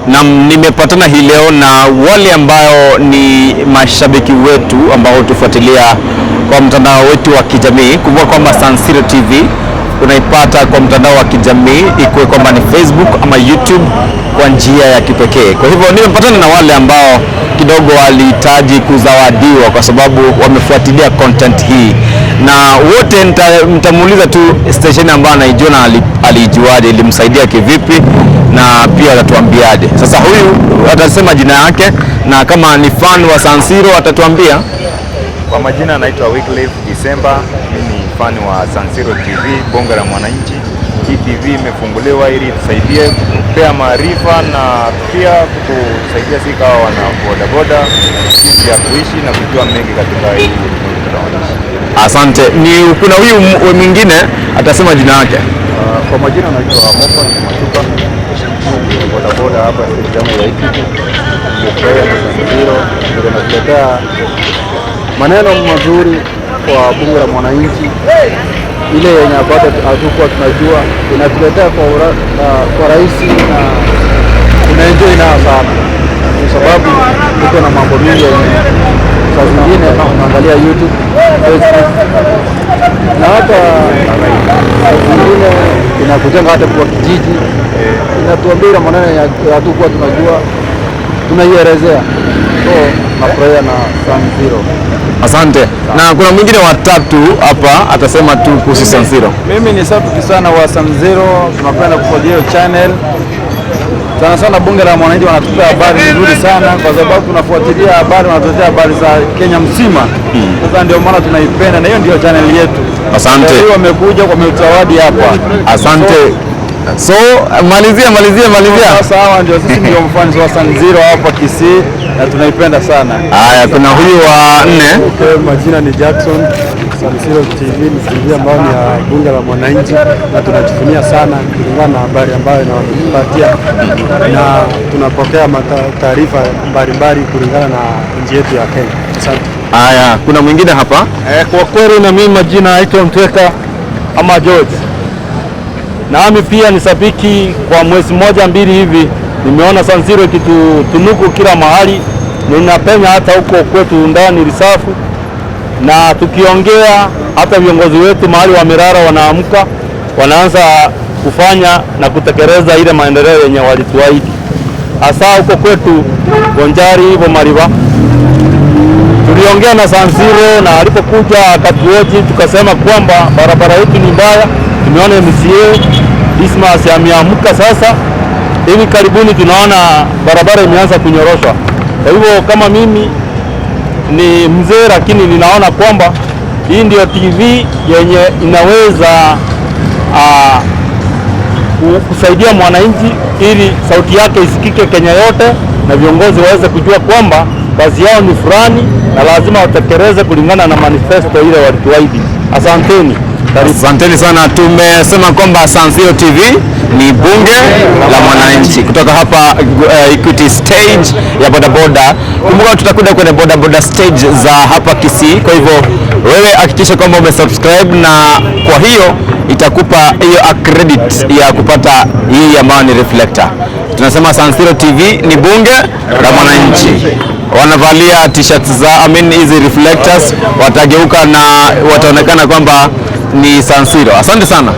Na nimepatana hii leo na wale ambao ni mashabiki wetu ambao tufuatilia kwa mtandao wetu wa kijamii. Kumbuka kwamba San Siro TV unaipata kwa mtandao wa kijamii, ikuwe kwamba ni Facebook ama YouTube, kwa njia ya kipekee. Kwa hivyo nimepatana na wale ambao kidogo walihitaji kuzawadiwa kwa sababu wamefuatilia content hii, na wote nitamuuliza tu station ambayo anaijua na alijuaje, ilimsaidia kivipi, na pia atatuambiaje. Sasa huyu atasema jina yake, na kama ni fan wa San Siro atatuambia. Kwa majina anaitwa Wycliffe December. Mimi ni fan wa San Siro TV, bonge la mwananchi. Hii TV imefunguliwa ili tusaidie kupea maarifa na pia kutusaidia sisi kama wana bodaboda sisi ya kuishi na kujua mengi katika hii ulimwengu. Asante. Kuna huyu mwingine atasema jina yake. Kwa majina anaitwa Mofa Matuka, bodaboda hapa sehemu ya Equity. Nimefurahia na San Siro, ndio natuletea maneno mazuri kwa bunge la mwananchi, ile yenye bado hatukuwa tunajua inatuletea kwa rahisi, na tunaenjoy nayo sana kwa sababu tuko na mambo mengi yenye saa zingine unaangalia YouTube, Facebook, na hata saa zingine inakujenga hata kwa kijiji, inatuambia maneno hatukuwa tunajua, tunaielezea. So nafurahia na San Siro. Asante. Na kuna mwingine watatu hapa atasema tu kuhusu San Siro. Mimi ni shabiki sana wa San Siro, tunapenda kufuatilia channel. Sana bunge la mwananchi wanatupa habari nzuri sana, kwa sababu tunafuatilia habari, wanatuletea habari za Kenya mzima. Sasa ndio maana tunaipenda, na hiyo ndio channel yetu. Asante. Leo wamekuja kwa mtawadi hapa. Asante. So malizia. Sasa hawa ndio sisi ndio mfans wa San Siro hapa Kisii, na tunaipenda sana. Haya, kuna huyu wa nne. Okay, majina ni Jackson. San Siro TV ni TV ambayo ni ya bunge la mwananchi, na tunajivunia sana kulingana na habari ambayo inatupatia, na tunapokea taarifa mbalimbali kulingana na nchi yetu ya Kenya. Asante. Haya, kuna mwingine hapa. Kwa kweli na mimi majina naitwa Mtweka ama George. Nami pia ni sabiki kwa mwezi moja mbili hivi. Nimeona San Siro ikitunuku kila mahali, ninapenya hata huko kwetu ndani Risafu, na tukiongea hata viongozi wetu mahali wa Mirara wanaamka, wanaanza kufanya na kutekeleza ile maendeleo yenye walituahidi. Hasa huko kwetu Gonjari hivyo Mariba. Tuliongea na San Siro, na alipokuja akatuoji, tukasema kwamba barabara yetu ni mbaya. Tumeona MCA Dismas ameamka sasa. Hivi karibuni tunaona barabara imeanza kunyoroshwa. Kwa hivyo kama mimi ni mzee, lakini ninaona kwamba hii ndio TV yenye inaweza kusaidia mwananchi ili sauti yake isikike Kenya yote, na viongozi waweze kujua kwamba kazi yao ni fulani na lazima watekeleze kulingana na manifesto ile walituahidi. Asanteni. Asanteni sana. Tumesema kwamba San Siro TV ni bunge la mwananchi kutoka hapa Equity stage ya bodaboda. Kumbuka tutakuja kwenye bodaboda stage za hapa Kisii. Kwa hivyo wewe hakikisha kwamba umesubscribe, na kwa hiyo itakupa hiyo credit ya kupata hii ambayo ni reflector. Tunasema San Siro TV ni bunge la mwananchi. Wanavalia t-shirts za hizi reflectors, watageuka na wataonekana kwamba ni San Siro. Asante sana.